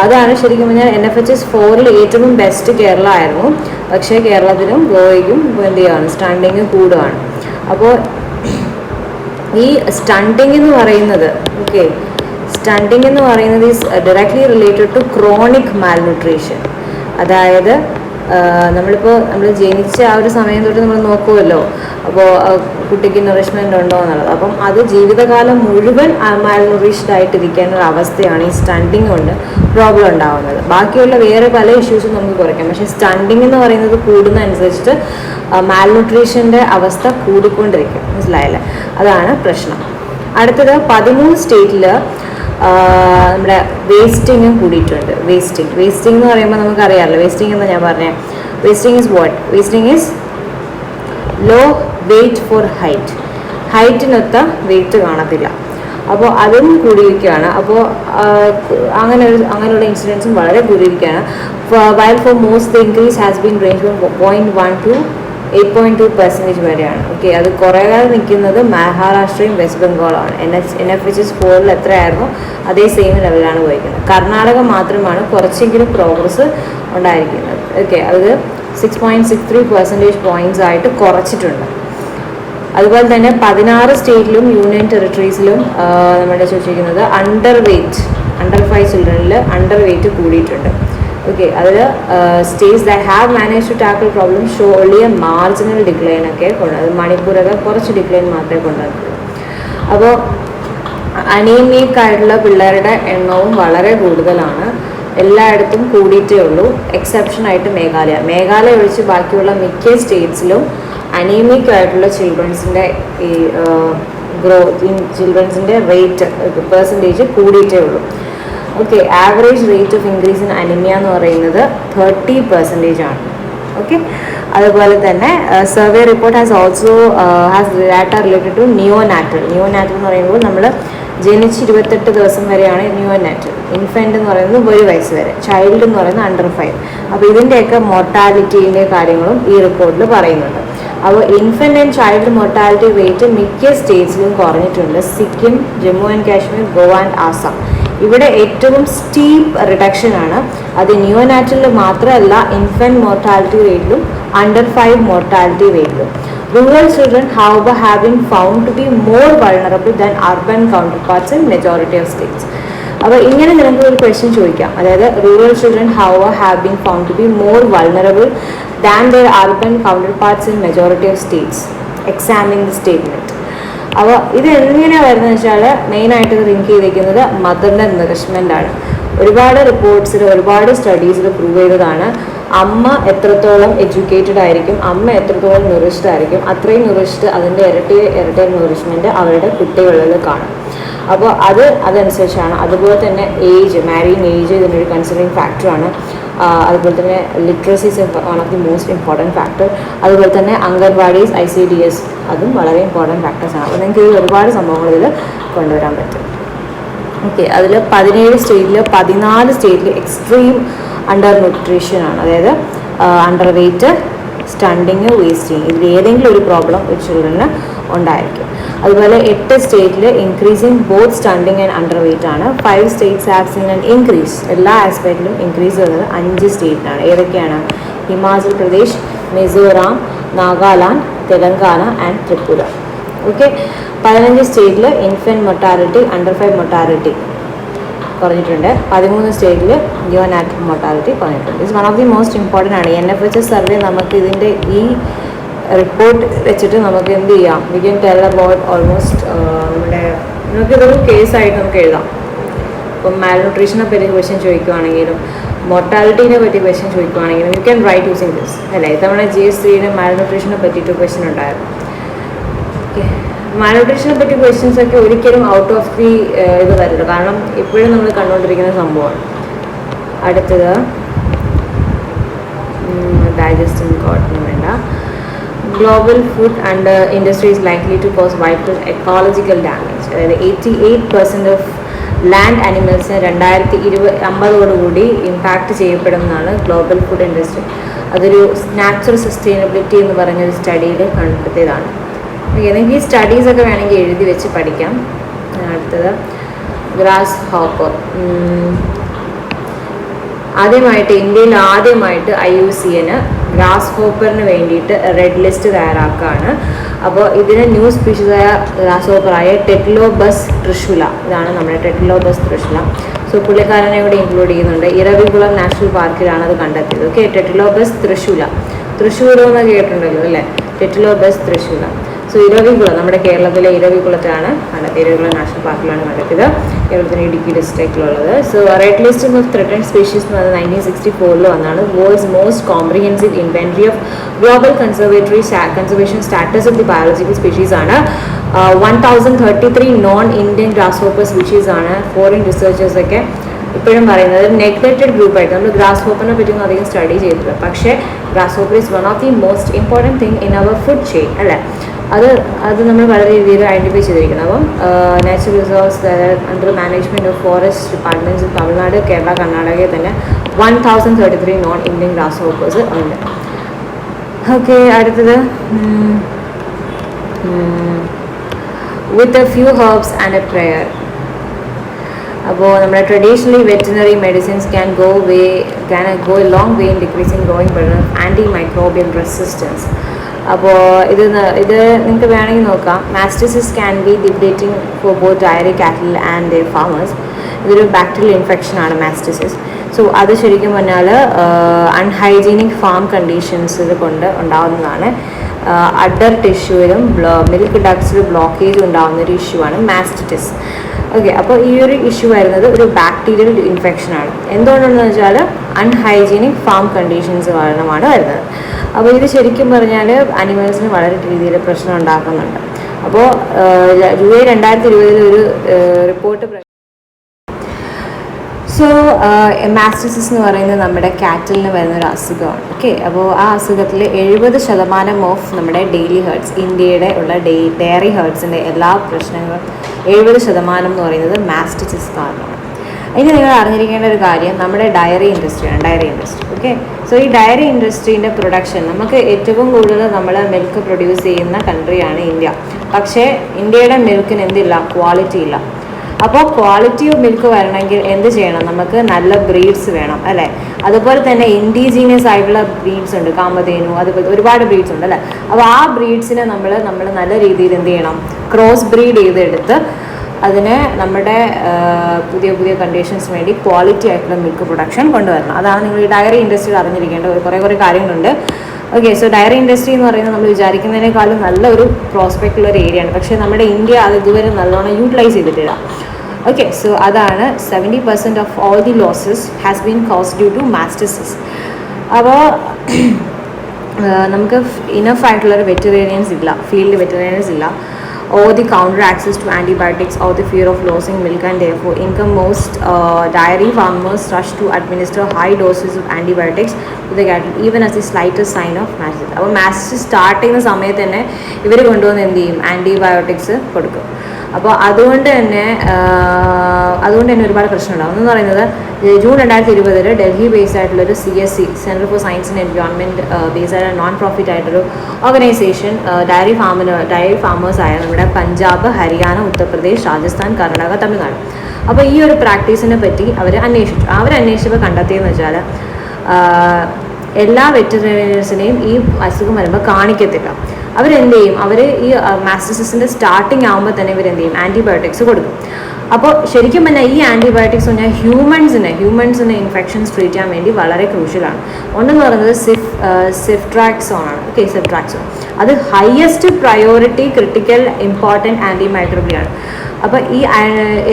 അതാണ് ശരിക്കും പറഞ്ഞാൽ NFHS 4ൽ ഏറ്റവും ബെസ്റ്റ് കേരള ആയിരുന്നു. പക്ഷേ കേരളത്തിലും ഗോവയ്ക്കും എന്ത് ചെയ്യുകയാണ്, സ്റ്റണ്ടിങ് കൂടുകയാണ്. അപ്പോൾ ഈ സ്റ്റണ്ടിങ് എന്ന് പറയുന്നത് is directly related to chronic malnutrition. അതായത് നമ്മൾ ജനിച്ച ആ ഒരു സമയം തൊട്ട് നമ്മൾ നോക്കുമല്ലോ, അപ്പോൾ കുട്ടിക്ക് നറിഷ്മെൻ്റ് ഉണ്ടോ എന്നുള്ളത്. അപ്പം അത് ജീവിതകാലം മുഴുവൻ മാൽനറിഷ്ഡ് ആയിട്ടിരിക്കുന്ന ഒരു അവസ്ഥയാണ് ഈ സ്റ്റണ്ടിങ് കൊണ്ട് പ്രോബ്ലം ഉണ്ടാകുന്നത്. ബാക്കിയുള്ള വേറെ പല ഇഷ്യൂസും നമുക്ക് കുറയ്ക്കാം, പക്ഷേ സ്റ്റണ്ടിങ് എന്ന് പറയുന്നത് കൂടുന്നതനുസരിച്ചിട്ട് മാൽന്യൂട്രീഷൻ്റെ അവസ്ഥ കൂടിക്കൊണ്ടിരിക്കും. മനസ്സിലായല്ലേ? അതാണ് പ്രശ്നം. അടുത്തത് 13 സ്റ്റേറ്റിൽ നമ്മുടെ വേസ്റ്റിങ്ങും കൂടിയിട്ടുണ്ട്. വേസ്റ്റിംഗ് എന്ന് പറയുമ്പോൾ നമുക്കറിയാമല്ലോ, വേസ്റ്റിംഗ് എന്ന് ഞാൻ പറഞ്ഞത്. Wasting is what? Wasting is low weight for ഹൈറ്റിനൊത്ത വെയ്റ്റ് കാണത്തില്ല. അപ്പോൾ അതും കൂടിയിരിക്കുകയാണ്. അപ്പോൾ അങ്ങനെയുള്ള ഇൻസിഡൻസും വളരെ കൂടിയിരിക്കുകയാണ്. While for most the increase has been range from 0.1 to 8.2% വരെയാണ്. ഓക്കെ, അത് കുറയാതെ നിൽക്കുന്നത് മഹാരാഷ്ട്രയും വെസ്റ്റ് ബംഗാളുമാണ്. NFHS സ്കോറിൽ എത്രയായിരുന്നു അതേ സെയിം ലെവലാണ് പോയിരിക്കുന്നത്. കർണാടക മാത്രമാണ് കുറച്ചെങ്കിലും പ്രോഗ്രസ് ഉണ്ടായിരിക്കുന്നത്. ഓക്കെ, അത് 6.63% പോയിൻറ്റ്സ് ആയിട്ട് കുറച്ചിട്ടുണ്ട്. അതുപോലെ തന്നെ 16 സ്റ്റേറ്റിലും യൂണിയൻ ടെറിട്ടറീസിലും നമ്മുടെ ചോദിച്ചിരിക്കുന്നത് അണ്ടർ 5 ചിൽഡ്രനിൽ അണ്ടർ വെയ്റ്റ് കൂടിയിട്ടുണ്ട്. ഓക്കെ, അതിൽ states that have manage to tackle problem show only a marginal decline ഒക്കെ കൊണ്ടുവന്നത്. മണിപ്പൂരൊക്കെ കുറച്ച് ഡിക്ലൈൻ മാത്രമേ കൊണ്ടുവന്നിട്ടുള്ളൂ. അപ്പോൾ അനീമിക് ആയിട്ടുള്ള പിള്ളേരുടെ എണ്ണവും വളരെ കൂടുതലാണ്. എല്ലായിടത്തും കൂടിയിട്ടേ ഉള്ളൂ. എക്സെപ്ഷനായിട്ട് മേഘാലയ ഒഴിച്ച് ബാക്കിയുള്ള മിക്ക സ്റ്റേറ്റ്സിലും അനീമിക് ആയിട്ടുള്ള ചിൽഡ്രൻസിൻ്റെ ഈ ചിൽഡ്രൻസിൻ്റെ റേറ്റ് പെർസെൻറ്റേജ് കൂടിയിട്ടേ ഉള്ളൂ. Okay, average rate of increase in anaemia എന്ന് പറയുന്നത് 30% ആണ്. ഓക്കെ, അതുപോലെ തന്നെ survey report has data related to neonatal എന്ന് പറയുമ്പോൾ നമ്മൾ ജനിച്ച് 28 ദിവസം വരെയാണ് നിയോനാറ്റൽ. ഇൻഫൻറ്റ് എന്ന് പറയുന്നത് 1 വയസ്സ് വരെ. ചൈൽഡ് എന്ന് പറയുന്നത് അണ്ടർ 5. അപ്പോൾ ഇതിൻ്റെയൊക്കെ മോർട്ടാലിറ്റീൻ്റെ കാര്യങ്ങളും ഈ റിപ്പോർട്ടിൽ പറയുന്നുണ്ട്. അപ്പോൾ infant and child mortality rate മിക്ക സ്റ്റേറ്റ്സിലും കുറഞ്ഞിട്ടുണ്ട്. Sikkim, Jammu and Kashmir, Goa and Assam. ഇവിടെ ഏറ്റവും സ്റ്റീപ്പ് റിഡക്ഷൻ ആണ്. അത് നിയോനാറ്റലിൽ മാത്രമല്ല, ഇൻഫൻറ്റ് മോർട്ടാലിറ്റി റേറ്റിലും അണ്ടർ 5 മോർട്ടാലിറ്റി റേറ്റിലും. Rural children, however, have been found to be more vulnerable than urban counterparts in majority of states. അപ്പോൾ ഇങ്ങനെ നിങ്ങൾക്ക് ഒരു ക്വസ്റ്റ്യൻ ചോദിക്കാം, അതായത് rural children however have been found to be more vulnerable than their urban counterparts in majority of states. Examining the statement. അപ്പോൾ ഇത് എങ്ങനെയാണ് വരുന്നത് വെച്ചാൽ മെയിനായിട്ട് ഇത് ലിങ്ക് ചെയ്തിരിക്കുന്നത് മദറിൻ്റെ നറിഷ്മെൻ്റ് ആണ്. ഒരുപാട് റിപ്പോർട്ട്സിൽ ഒരുപാട് സ്റ്റഡീസിൽ പ്രൂവ് ചെയ്തതാണ്. അമ്മ എത്രത്തോളം എഡ്യൂക്കേറ്റഡ് ആയിരിക്കും, അമ്മ എത്രത്തോളം നറിഷ്ഡ് ആയിരിക്കും, അത്രയും നറിഷ്ഡ് അതിൻ്റെ ഇരട്ടി നറിഷ്മെൻറ്റ് അവരുടെ കുട്ടികളിൽ കാണും. അപ്പോൾ അതനുസരിച്ചാണ്. അതുപോലെ തന്നെ മാരിങ് ഏജ് ഇതിനൊരു കൺസിഡറിങ് ഫാക്ടറാണ്. അതുപോലെ തന്നെ literacy is one of the most important factor. അതുപോലെ തന്നെ അംഗൻവാടീസ്, ICDS അതും വളരെ ഇമ്പോർട്ടൻറ്റ് ഫാക്ടേഴ്സാണ്. അപ്പോൾ നിങ്ങൾക്ക് ഈ ഒരുപാട് സംഭവങ്ങൾ ഇതിൽ കൊണ്ടുവരാൻ പറ്റും. ഓക്കെ, അതിൽ 17 സ്റ്റേറ്റിൽ 14 സ്റ്റേറ്റിൽ എക്സ്ട്രീം അണ്ടർ ന്യൂട്രീഷനാണ്. അതായത് അണ്ടർ വെയ്റ്റ്, സ്റ്റണ്ടിങ്, വേസ്റ്റിങ്, ഇതിൽ ഏതെങ്കിലും ഒരു പ്രോബ്ലം ഒരു ചിൽഡ്രന് ഉണ്ടായിരിക്കും. അതുപോലെ 8 സ്റ്റേറ്റിൽ increasing both stunting and underweight ആണ്. 5 states have seen an increase. എല്ലാ ആസ്പെക്റ്റിലും ഇൻക്രീസ് വരുന്നത് 5 സ്റ്റേറ്റിലാണ്. ഏതൊക്കെയാണ്? ഹിമാചൽ പ്രദേശ്, മിസോറാം, നാഗാലാൻഡ്, തെലങ്കാന ആൻഡ് ത്രിപുര. ഓക്കെ, 15 സ്റ്റേറ്റിൽ ഇൻഫൻറ്റ് മൊർട്ടാലിറ്റി, അണ്ടർ 5 മൊർട്ടാലിറ്റി കുറഞ്ഞിട്ടുണ്ട്. 13 സ്റ്റേറ്റിൽ നിയോനാറ്റൽ മൊർട്ടാലിറ്റി കുറഞ്ഞിട്ടുണ്ട്. It's one of the most important ആണ്. NFHS സർവേ നമുക്ക് ഇതിൻ്റെ ഈ റിപ്പോർട്ട് വെച്ചിട്ട് നമുക്ക് എന്ത് ചെയ്യാം? We can tell about almost നമുക്കിതൊരു കേസായിട്ട് നമുക്ക് എഴുതാം. ഇപ്പം മാൽന്യൂട്രീഷനെ പറ്റി ക്വസ്റ്റ്യൻ ചോദിക്കുകയാണെങ്കിലും മോർട്ടാലിറ്റീനെ പറ്റി ക്വസ്റ്റ്യൻ ചോദിക്കുകയാണെങ്കിലും you can write using this. അല്ലേ, ഇത്തവണ GS3 മാൽന്യൂട്രീഷനെ പറ്റിയിട്ട് ക്വസ്റ്റ്യൻ ഉണ്ടായിരുന്നു. ഓക്കെ, മാൽന്യൂട്രീഷനെ പറ്റി ക്വസ്റ്റ്യൻസ് ഒക്കെ ഒരിക്കലും ഔട്ട് ഓഫ് ദി ഇത് വരില്ല, കാരണം ഇപ്പോഴും നമ്മൾ കണ്ടുകൊണ്ടിരിക്കുന്ന സംഭവമാണ്. അടുത്തത് ഡൈജസ്റ്റിംഗ് കോട്ടൺ വേണ്ട. Global food and industry is likely to cause vital ecological damage. അതായത് 88% ഓഫ് ലാൻഡ് ആനിമൽസിന് 2050 ഇമ്പാക്റ്റ് ചെയ്യപ്പെടുമെന്നാണ് ഗ്ലോബൽ ഫുഡ് ഇൻഡസ്ട്രി. അതൊരു നാച്ചുറൽ സസ്റ്റൈനബിലിറ്റി എന്ന് പറഞ്ഞൊരു സ്റ്റഡിയിൽ കണ്ടെത്തിയതാണ്. എനിക്ക് ഈ സ്റ്റഡീസൊക്കെ വേണമെങ്കിൽ എഴുതി വെച്ച് പഠിക്കാം. അടുത്തത് ഗ്രാസ് ഹോപ്പർ. ഇന്ത്യയിൽ ആദ്യമായിട്ട് IUCN ഗ്രാസ് ഹോപ്പറിന് വേണ്ടിയിട്ട് റെഡ് ലിസ്റ്റ് തയ്യാറാക്കുകയാണ്. അപ്പോൾ ഇതിന് ന്യൂ സ്പീഷീസായ ഗ്രാസ് ഹോപ്പറായ ടെറ്റിലോബസ് ട്രിഷുല, ഇതാണ് നമ്മുടെ ടെറ്റിലോബസ് ട്രിഷുല. സോ പുള്ളിക്കാരനെ കൂടി ഇൻക്ലൂഡ് ചെയ്യുന്നുണ്ട്. ഇരവികുളം നാഷണൽ പാർക്കിലാണ് അത് കണ്ടെത്തിയത്. ഓക്കെ, ടെറ്റിലോബസ് തൃശൂലം എന്ന് കേട്ടിട്ടുണ്ടല്ലോ അല്ലേ? ടെറ്റിലോബസ് ത്രിശൂലം. സോ ഇരവികുളം, നമ്മുടെ കേരളത്തിലെ ഇരവികുളത്താണ് ഇരവികുളം നാഷണൽ പാർക്കിലാണ് കണ്ടെത്തിയത്. കേരളത്തിന് ഇടുക്കി ഡിസ്ട്രിക്റ്റിലുള്ളത്. So red list of threatened species എന്ന് പറയുന്നത് 1964 വന്നാണ്. World's most comprehensive inventory of global conservation status of the biological species ആണ്. 1033 non Indian grasshopper species ആണ്. ഫോറിൻ റിസർച്ചേഴ്സ് ഒക്കെ ഇപ്പോഴും പറയുന്നത് നെഗ്ലക്റ്റഡ് ഗ്രൂപ്പായിട്ട്. നമ്മൾ ഗ്രാസ് ഹോപ്പറിനെ പറ്റിയൊന്നും അധികം സ്റ്റഡി ചെയ്തിട്ടില്ല, പക്ഷേ grasshopper is one of the most important thing in our food chain അല്ലേ. അത് നമ്മൾ വളരെ രീതിയിൽ ഐഡൻറ്റിഫൈ ചെയ്തിരിക്കുന്നത്. അപ്പം natural resource under management of forest departments Tamil Nadu, Kerala, കർണാടകയിൽ തന്നെ 1033 നോൺ ഇന്ത്യൻ ഗ്രാസ് ഹോപ്പേഴ്സ് ഉണ്ട്. ഓക്കെ, അടുത്തത് with a few herbs and a prayer. അപ്പോൾ നമ്മുടെ traditionally veterinary medicines can go a long way in decreasing growing burden of antimicrobial resistance. അപ്പോൾ ഇത് നിങ്ങൾക്ക് വേണമെങ്കിൽ നോക്കാം. Mastitis can be debilitating for both dairy cattle and their farmers. ഇതൊരു bacterial ഇൻഫെക്ഷനാണ് mastitis. So അത് ശരിക്കും പറഞ്ഞാൽ അൺഹൈജീനിക് ഫാം കണ്ടീഷൻസ് കൊണ്ട് ഉണ്ടാകുന്നതാണ്. അഡർ ടിഷ്യൂവിലും മിൽക്ക് ഡക്ട്സിലും ബ്ലോക്കേജ് ഉണ്ടാകുന്ന ഒരു ഇഷ്യൂ ആണ് മാസ്റ്റിറ്റിസ്. ഓക്കെ, അപ്പോൾ ഈ ഒരു ഇഷ്യൂ വരുന്നത് ഒരു ബാക്ടീരിയൽ ഇൻഫെക്ഷനാണ്. എന്തുകൊണ്ടെന്ന് വെച്ചാൽ അൺഹൈജീനിക് ഫാം കണ്ടീഷൻസ് കാരണമാണ് വരുന്നത്. അപ്പോൾ ഇത് ശരിക്കും പറഞ്ഞാൽ അനിമൽസിന് വളരെ രീതിയിൽ പ്രശ്നം ഉണ്ടാക്കുന്നുണ്ട്. അപ്പോൾ ജൂലൈ 2020 ഒരു റിപ്പോർട്ട്. സോ മാസ്റ്റിസിസ് എന്ന് പറയുന്നത് നമ്മുടെ കാറ്റലിന് വരുന്ന ഒരു അസുഖമാണ്. ഓക്കെ, അപ്പോൾ ആ അസുഖത്തിൽ 70% ഓഫ് നമ്മുടെ ഡെയിലി ഹേർട്സ്, ഇന്ത്യയുടെ ഉള്ള ഡയറി ഹേർട്സിൻ്റെ എല്ലാ പ്രശ്നങ്ങളും 70% എന്ന് പറയുന്നത് മാസ്റ്റിസിസ് കാരണമാണ്. ഇനി നിങ്ങൾ അറിഞ്ഞിരിക്കേണ്ട ഒരു കാര്യം നമ്മുടെ ഡയറി ഇൻഡസ്ട്രി. ഓക്കെ, സോ ഈ ഡയറി ഇൻഡസ്ട്രീൻ്റെ പ്രൊഡക്ഷൻ, നമുക്ക് ഏറ്റവും കൂടുതൽ നമ്മൾ മിൽക്ക് പ്രൊഡ്യൂസ് ചെയ്യുന്ന കൺട്രിയാണ് ഇന്ത്യ. പക്ഷേ ഇന്ത്യയുടെ മിൽക്കിന് എന്തില്ല, ക്വാളിറ്റി ഇല്ല. അപ്പോൾ ക്വാളിറ്റി ഓഫ് മിൽക്ക് വരണമെങ്കിൽ എന്ത് ചെയ്യണം, നമുക്ക് നല്ല ബ്രീഡ്സ് വേണം അല്ലേ. അതുപോലെ തന്നെ ഇൻഡിജീനിയസ് ആയിട്ടുള്ള ബ്രീഡ്സ് ഉണ്ട്, കാമധേനു, അതുപോലെ ഒരുപാട് ബ്രീഡ്സ് ഉണ്ട് അല്ലേ. അപ്പോൾ ആ ബ്രീഡ്സിനെ നമ്മൾ നല്ല രീതിയിൽ എന്ത് ചെയ്യണം, ക്രോസ് ബ്രീഡ് ചെയ്തെടുത്ത് അതിനെ നമ്മുടെ പുതിയ കണ്ടീഷൻസ് വേണ്ടി ക്വാളിറ്റി ആയിട്ടുള്ള മിൽക്ക് പ്രൊഡക്ഷൻ കൊണ്ടുവരണം. അതാണ് നിങ്ങൾ ഈ ഡയറി ഇൻഡസ്ട്രിയിൽ അറിഞ്ഞിരിക്കേണ്ട കുറേ കാര്യങ്ങളുണ്ട്. ഓക്കെ, സോ ഡയറി ഇൻഡസ്ട്രി എന്ന് പറയുന്നത് നമ്മൾ വിചാരിക്കുന്നതിനേക്കാളും നല്ലൊരു പ്രോസ്പെക്റ്റ് ഉള്ള ഒരു ഏരിയയാണ്. പക്ഷേ നമ്മുടെ ഇന്ത്യ അത് ഇതുവരെ നല്ലോണം യൂട്ടിലൈസ് ചെയ്തിട്ടില്ല. ഓക്കെ, സോ അതാണ് 70% of all the losses has been caused due to mastitis. അപ്പോൾ നമുക്ക് ഇനഫ് ആയിട്ടുള്ളൊരു വെറ്ററേറിയൻസ് ഇല്ല, ഫീൽഡ് വെറ്ററേറിയൻസ് ഇല്ല. Or the counter access to antibiotics or the fear of losing milk, and therefore most dairy farmers rush to administer high doses of antibiotics to the cattle even as the slightest sign of mastitis. അപ്പോൾ മാസ്റ്റിസ് start ചെയ്യുന്ന സമയത്ത് തന്നെ ഇവർ കൊണ്ടുവന്ന് എന്ത് ചെയ്യും, antibiotics കൊടുക്കും. അപ്പോൾ അതുകൊണ്ട് തന്നെ ഒരുപാട് പ്രശ്നമുണ്ടാകും. എന്ന് പറയുന്നത് ജൂൺ 2020 ഡൽഹി ബേസ്ഡ് ആയിട്ടുള്ളൊരു CSE, centre for science and environment based ആയ നോൺ പ്രോഫിറ്റ് ആയിട്ടൊരു ഓർഗനൈസേഷൻ ഡയറി ഫാമേഴ്സായ നമ്മുടെ പഞ്ചാബ്, ഹരിയാന, ഉത്തർപ്രദേശ്, രാജസ്ഥാൻ, കർണാടക, തമിഴ്നാട്. അപ്പോൾ ഈ ഒരു പ്രാക്ടീസിനെ പറ്റി അവർ അന്വേഷിച്ചപ്പോൾ കണ്ടെത്തിയെന്ന് വെച്ചാൽ എല്ലാ വെറ്ററിനേഴ്സിനെയും ഈ അസുഖം വരുമ്പോൾ കാണിക്കത്തില്ല. അവരെന്ത് ചെയ്യും, അവർ ഈ മാസ്റ്റിസിസിൻ്റെ സ്റ്റാർട്ടിങ് ആകുമ്പോൾ തന്നെ ഇവരെന്ത് ചെയ്യും, ആൻറ്റിബയോട്ടിക്സ് കൊടുക്കും. അപ്പോൾ ശരിക്കും പറഞ്ഞാൽ ഈ ആൻറ്റിബയോട്ടിക്സ് പറഞ്ഞാൽ ഹ്യൂമൻസിന് ഇൻഫെക്ഷൻസ് ട്രീറ്റ് ചെയ്യാൻ വേണ്ടി വളരെ ക്രൂഷ്യലാണ്. ഒന്നെന്ന് പറയുന്നത് സിഫ്ട്രാക്സോൺ ആണ്. ഓക്കെ, സിഫ്ട്രാക്സോൺ അത് ഹയസ്റ്റ് പ്രയോറിറ്റി ക്രിട്ടിക്കൽ ഇമ്പോർട്ടൻറ്റ് ആൻറ്റിമൈക്രോബിയാണ്. അപ്പോൾ ഈ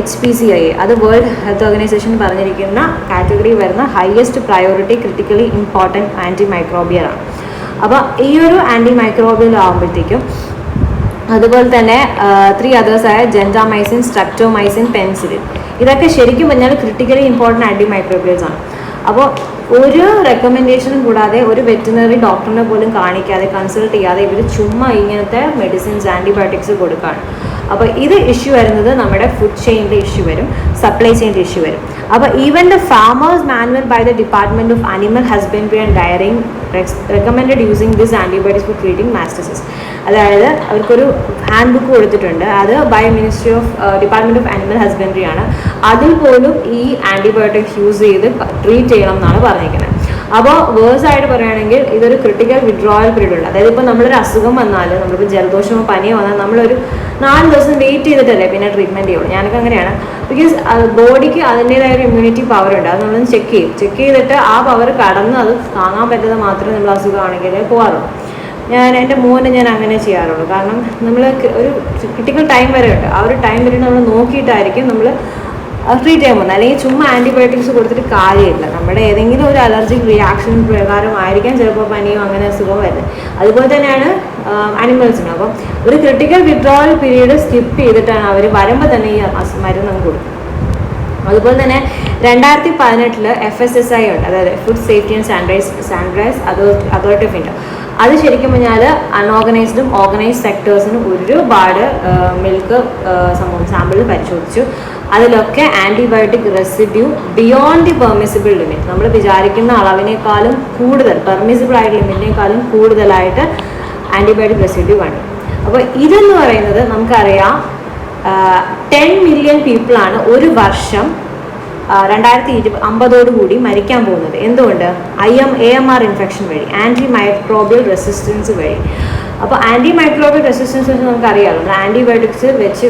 HPCI അത് വേൾഡ് ഹെൽത്ത് ഓർഗനൈസേഷൻ പറഞ്ഞിരിക്കുന്ന കാറ്റഗറി വരുന്ന ഹയസ്റ്റ് പ്രയോറിറ്റി ക്രിട്ടിക്കലി ഇമ്പോർട്ടൻറ്റ് ആൻറ്റിമൈക്രോബിയലാണ്. അപ്പോൾ ഈ ഒരു ആൻറ്റിമൈക്രോബിയൽ ആകുമ്പോഴത്തേക്കും അതുപോലെ തന്നെ 3 others ജെൻറ്റാമൈസിൻ, സ്ട്രെപ്റ്റോമൈസിൻ, പെൻസിലിൻ, ഇതൊക്കെ ശരിക്കും പറഞ്ഞാൽ ക്രിട്ടിക്കലി ഇമ്പോർട്ടൻറ്റ് ആൻറ്റിമൈക്രോബിയൽസ് ആണ്. അപ്പോൾ ഒരു റെക്കമെൻഡേഷനും കൂടാതെ ഒരു വെറ്റിനറി ഡോക്ടറിനെ പോലും കാണിക്കാതെ കൺസൾട്ട് ചെയ്യാതെ ഇവർ ചുമ്മാ ഇങ്ങനത്തെ മെഡിസിൻസ് ആൻറ്റിബയോട്ടിക്സ് കൊടുക്കുകയാണ്. അപ്പോൾ ഇത് ഇഷ്യൂ വരുന്നത് നമ്മുടെ ഫുഡ് ചെയിനിൻ്റെ ഇഷ്യൂ വരും, സപ്ലൈ ചെയിനിൻ്റെ ഇഷ്യൂ വരും. അപ്പോൾ even the farmers manual by the department of animal husbandry and dairying recommended using this antibiotics for treating mastitis. അതായത് അവർക്കൊരു ഹാൻഡ് ബുക്ക് കൊടുത്തിട്ടുണ്ട്, അത് by ministry of department of animal husbandry ആണ്. അതിൽ പോലും ഈ ആൻറ്റിബയോട്ടിക്സ് യൂസ് ചെയ്ത് ട്രീറ്റ് ചെയ്യണം എന്നാണ് പറഞ്ഞിരിക്കുന്നത്. അപ്പോൾ വേഴ്സ് ആയിട്ട് പറയുകയാണെങ്കിൽ ഇതൊരു ക്രിട്ടിക്കൽ വിഡ്രോവൽ പീരീഡ് ഉണ്ട്. അതായത് ഇപ്പോൾ നമ്മളൊരു അസുഖം വന്നാൽ, നമ്മളിപ്പോൾ ജലദോഷമോ പനിയോ വന്നാൽ നമ്മളൊരു 4 ദിവസം വെയിറ്റ് ചെയ്തിട്ടല്ലേ പിന്നെ ട്രീറ്റ്മെൻറ്റ് ചെയ്യുള്ളൂ. ഞാനൊക്കെ അങ്ങനെയാണ്. ബിക്കോസ് ബോഡിക്ക് അതിൻ്റേതായ ഒരു ഇമ്മ്യൂണിറ്റി പവർ ഉണ്ട്. അത് നമ്മളൊന്ന് ചെക്ക് ചെയ്തിട്ട് ആ പവർ കടന്ന് അത് താങ്ങാൻ പറ്റാതെ മാത്രമേ നമ്മൾ അസുഖമാണെങ്കിൽ പോകാറുള്ളൂ. എൻ്റെ മോനെ ഞാൻ അങ്ങനെ ചെയ്യാറുള്ളൂ. കാരണം നമ്മൾ ഒരു ക്രിട്ടിക്കൽ ടൈം വരെ ഉണ്ട്, ആ ഒരു ടൈം വരെ നമ്മൾ നോക്കിയിട്ടായിരിക്കും നമ്മൾ ട്രീറ്റ് ചെയ്യാൻ പോകുന്നത്. അല്ലെങ്കിൽ ചുമ്മാ ആൻറ്റിബയോട്ടിക്സ് കൊടുത്തിട്ട് കാര്യമില്ല. നമ്മുടെ ഏതെങ്കിലും ഒരു അലർജിക് റിയാക്ഷൻ പ്രകാരമായിരിക്കാം ചിലപ്പോൾ പനിയോ അങ്ങനെ അസുഖം വരുന്നത്. അതുപോലെ തന്നെയാണ് ആനിമൽസിന്. അപ്പം ഒരു ക്രിട്ടിക്കൽ വിഡ്രോവൽ പീരീഡ് സ്കിപ്പ് ചെയ്തിട്ടാണ് അവർ വരുമ്പോൾ തന്നെ ഈ മരുന്ന് നമുക്ക് കൊടുക്കും. അതുപോലെ തന്നെ 2018 FSSAI ഉണ്ട്, അതായത് food safety and standardise authority of India. അത് ശരിക്കും പറഞ്ഞാൽ അൺഓർഗനൈസ്ഡും ഓർഗനൈസ്ഡ് സെക്ടേഴ്സിനും ഒരുപാട് മിൽക്ക് സാമ്പിൾ പരിശോധിച്ചു. അതിലൊക്കെ antibiotic residue beyond the permissible limit, നമ്മൾ വിചാരിക്കുന്ന അളവിനേക്കാളും കൂടുതൽ, പെർമിസിബിൾ ആയിട്ട് ലിമിറ്റിനേക്കാളും കൂടുതലായിട്ട് ആൻറ്റിബയോട്ടിക് റെസിഡ്യൂ കണ്ടു. അപ്പോൾ ഇതെന്ന് പറയുന്നത് നമുക്കറിയാം 10 മില്യൺ പീപ്പിളാണ് ഒരു വർഷം 2050 മരിക്കാൻ പോകുന്നത്. എന്തുകൊണ്ട്? AMR ഇൻഫെക്ഷൻ വഴി, ആൻറ്റി മൈക്രോബിയൽ റെസിസ്റ്റൻസ് വഴി. അപ്പോൾ ആൻറ്റി മൈക്രോബിയൽ റെസിസ്റ്റൻസ് വെച്ച് നമുക്കറിയാമല്ലോ, നമ്മൾ ആൻറ്റിബയോട്ടിക്സ് വെച്ച്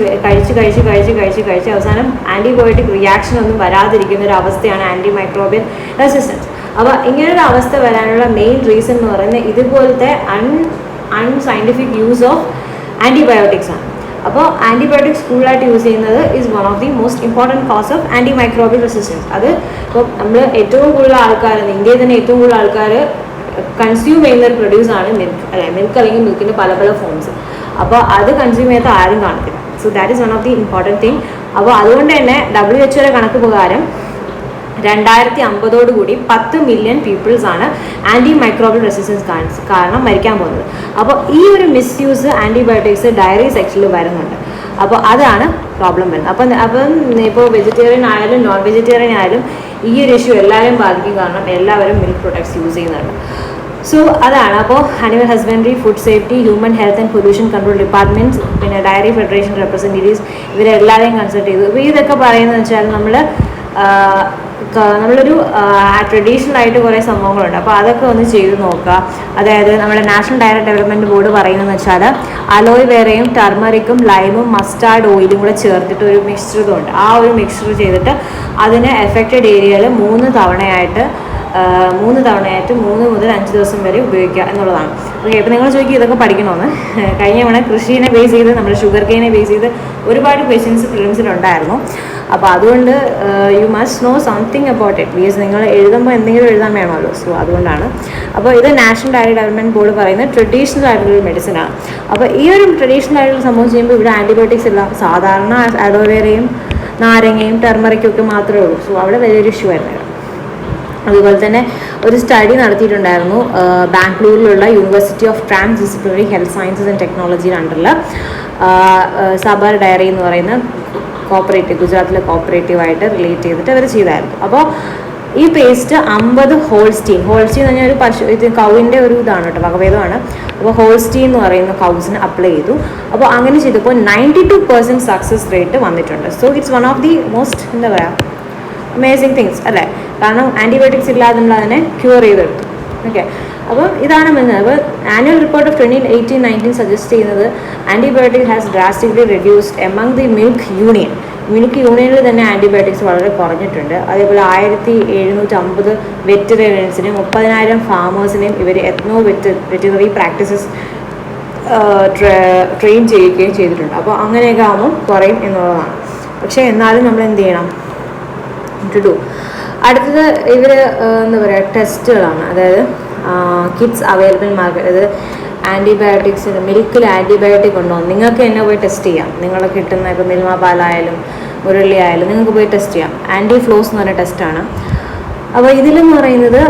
കഴിച്ച് അവസാനം ആൻറ്റിബയോട്ടിക് റിയാക്ഷൻ ഒന്നും വരാതിരിക്കുന്ന ഒരു അവസ്ഥയാണ് ആൻറ്റി മൈക്രോബിയൽ റെസിസ്റ്റൻസ്. അപ്പോൾ ഇങ്ങനൊരു അവസ്ഥ വരാനുള്ള മെയിൻ റീസൺ എന്ന് പറയുന്നത് ഇതുപോലത്തെ അൺസയൻറ്റിഫിക് യൂസ് ഓഫ് ആൻറ്റിബയോട്ടിക്സ് ആണ്. അപ്പോൾ ആൻറ്റിബയോട്ടിക്സ് കൂടുതലായിട്ട് യൂസ് ചെയ്യുന്നത് is one of the most important cause of antimicrobial resistance. അത് ഇപ്പോൾ നമ്മൾ ഏറ്റവും കൂടുതൽ ആൾക്കാർ, ഇന്ത്യയിൽ തന്നെ ഏറ്റവും കൂടുതൽ ആൾക്കാർ കൺസ്യൂം ചെയ്യുന്ന ഒരു പ്രൊഡ്യൂസാണ് മിൽക്ക്, അല്ലെ? മിൽക്ക് അല്ലെങ്കിൽ മിൽക്കിൻ്റെ പല ഫോംസ്. അപ്പോൾ അത് കൺസ്യൂം ചെയ്യാത്ത ആരും കാണത്തില്ല. So that is one of the important thing. അപ്പോൾ അതുകൊണ്ട് തന്നെ WHO കണക്ക് പ്രകാരം 2050 10 മില്യൺ പീപ്പിൾസ് ആണ് ആൻറ്റി മൈക്രോബിയൽ റെസിസ്റ്റൻസ് കാരണം മരിക്കാൻ പോകുന്നത്. അപ്പോൾ ഈ ഒരു മിസ്യൂസ് ആൻറ്റിബയോട്ടിക്സ് ഡയറി സെക്ഷനിൽ വരുന്നുണ്ട്. അപ്പോൾ അതാണ് പ്രോബ്ലം വരുന്നത്. അപ്പം ഇപ്പോൾ വെജിറ്റേറിയൻ ആയാലും നോൺ വെജിറ്റേറിയൻ ആയാലും ഈ ഒരു ഇഷ്യൂ എല്ലാവരും ബാധിക്കും. കാരണം എല്ലാവരും മിൽക്ക് പ്രൊഡക്ട്സ് യൂസ് ചെയ്യുന്നുണ്ട്. സോ അതാണ്. അപ്പോൾ animal husbandry, food safety, human health and pollution control departments, പിന്നെ ഡയറി ഫെഡറേഷൻ റെപ്രസെൻറ്റേറ്റീവ്സ്, ഇവരെല്ലാവരെയും കൺസൾട്ട് ചെയ്തു. അപ്പോൾ ഇതൊക്കെ പറയുന്നത് വെച്ചാൽ നമ്മളൊരു ട്രഡീഷണൽ ആയിട്ട് കുറേ സംഭവങ്ങളുണ്ട്. അപ്പോൾ അതൊക്കെ ഒന്ന് ചെയ്ത് നോക്കുക. അതായത് നമ്മുടെ നാഷണൽ ഡയറി ഡെവലപ്മെൻറ്റ് ബോർഡ് പറയുന്നതെന്ന് വെച്ചാൽ അലോയ് വേറയും ടർമറിക്കും ലൈമും മസ്റ്റാർഡ് ഓയിലും കൂടെ ചേർത്തിട്ട് ഒരു മിശ്രിതമുണ്ട്. ആ ഒരു മിക്സ്ചർ ചെയ്തിട്ട് അതിന് എഫക്റ്റഡ് ഏരിയയിൽ 3 തവണയായിട്ട് 3 മുതൽ 5 ദിവസം വരെ ഉപയോഗിക്കുക എന്നുള്ളതാണ്. ഓക്കെ, ഇപ്പോൾ നിങ്ങൾ ചോദിക്കും ഇതൊക്കെ പഠിക്കണമെന്ന്. കഴിഞ്ഞ തവണ കൃഷിനെ ബേസ് ചെയ്ത്, നമ്മുടെ ഷുഗർ കെയിനെ ബേസ് ചെയ്ത് ഒരുപാട് ക്വസ്റ്റ്യൻസ് പ്രിലിംസിലുണ്ടായിരുന്നു. അപ്പോൾ അതുകൊണ്ട് you must know something about it. Because നിങ്ങൾ എഴുതുമ്പോൾ എന്തെങ്കിലും എഴുതാൻ വേണമല്ലോ. സോ അതുകൊണ്ടാണ്. അപ്പോൾ ഇത് നാഷണൽ ഡയറി ഡെവലപ്മെൻറ്റ് ബോർഡ് പറയുന്ന ട്രഡീഷണൽ ആയിട്ടുള്ളൊരു മെഡിസിനാണ്. അപ്പോൾ ഈ ഒരു ട്രഡീഷണൽ ആയിട്ടുള്ള സംഭവം ചെയ്യുമ്പോൾ ഇവിടെ ആൻറ്റിബയോട്ടിക്സ് ഇല്ല. സാധാരണ അലോവേറയും നാരങ്ങയും ടെർമറിക്കും ഒക്കെ മാത്രമേ ഉള്ളൂ. സോ അവിടെ വലിയൊരു ഇഷ്യൂ ആയിരുന്നു. അതുപോലെ തന്നെ ഒരു സ്റ്റഡി നടത്തിയിട്ടുണ്ടായിരുന്നു ബാംഗ്ലൂരിലുള്ള university of transdisciplinary health sciences and ടെക്നോളജിയുടെ അണ്ടറിൽ സബർ ഡയറി എന്ന് പറയുന്ന കോപ്പറേറ്റീവ്, ഗുജറാത്തിലെ കോപ്പറേറ്റീവായിട്ട് റിലേറ്റ് ചെയ്തിട്ട് അവർ ചെയ്തായിരുന്നു. അപ്പോൾ ഈ പേസ്റ്റ് 50 ഹോൾസ്റ്റീൻ എന്ന് പറഞ്ഞാൽ ഇത് കൗവിൻ്റെ ഒരു ഇതാണ് കേട്ടോ, വകഭേദമാണ്. അപ്പോൾ ഹോൾസ്റ്റീൻ എന്ന് പറയുന്ന കൗസിന് അപ്ലൈ ചെയ്തു. അപ്പോൾ അങ്ങനെ ചെയ്തപ്പോൾ 92% സക്സസ് റേറ്റ് വന്നിട്ടുണ്ട്. So it's one of the most എന്താ പറയുക അമേസിങ് തിങ്സ് അല്ലേ? കാരണം ആൻറ്റിബയോട്ടിക്സ് ഇല്ലാതെ നമ്മൾ അതിനെ ക്യൂർ ചെയ്തെടുത്തു. ഓക്കെ, അപ്പോൾ ഇതാണ് മെയിൻ. അപ്പോൾ ആനുവൽ റിപ്പോർട്ട് ഓഫ് 2018-19 സജസ്റ്റ് ചെയ്യുന്നത് antibiotic has drastically reduced among the milk യൂണിയനിൽ തന്നെ ആൻറ്റിബയോട്ടിക്സ് വളരെ കുറഞ്ഞിട്ടുണ്ട്. അതേപോലെ 1750 വെറ്ററിനറിയൻസിനെയും 30,000 ഫാമേഴ്സിനെയും ഇവർ വെറ്ററിനറി പ്രാക്ടീസസ് ട്രെയിൻ ചെയ്യുകയും ചെയ്തിട്ടുണ്ട്. അപ്പോൾ അങ്ങനെയൊക്കെ ആകുമ്പോൾ കുറയും എന്നുള്ളതാണ്. പക്ഷേ എന്നാലും നമ്മൾ എന്ത് ചെയ്യണം? അടുത്തത് ഇവർ എന്താ പറയുക ടെസ്റ്റുകളാണ്. അതായത് കിഡ്സ് അവൈലബിൾ മാർക്കറ്റ്, അതായത് ആൻറ്റിബയോട്ടിക്സിന് മിൽക്കിൽ ആൻറ്റിബയോട്ടിക് ഉണ്ടോ നിങ്ങൾക്ക് തന്നെ പോയി ടെസ്റ്റ് ചെയ്യാം. നിങ്ങൾ കിട്ടുന്ന ഇപ്പോൾ മിൽമ പാലായാലും മുരളി ആയാലും നിങ്ങൾക്ക് പോയി ടെസ്റ്റ് ചെയ്യാം. ആൻറ്റി ഫ്ലോസ് എന്ന് പറഞ്ഞ ടെസ്റ്റാണ്. അപ്പോൾ ഇതിലെന്ന് പറയുന്നത്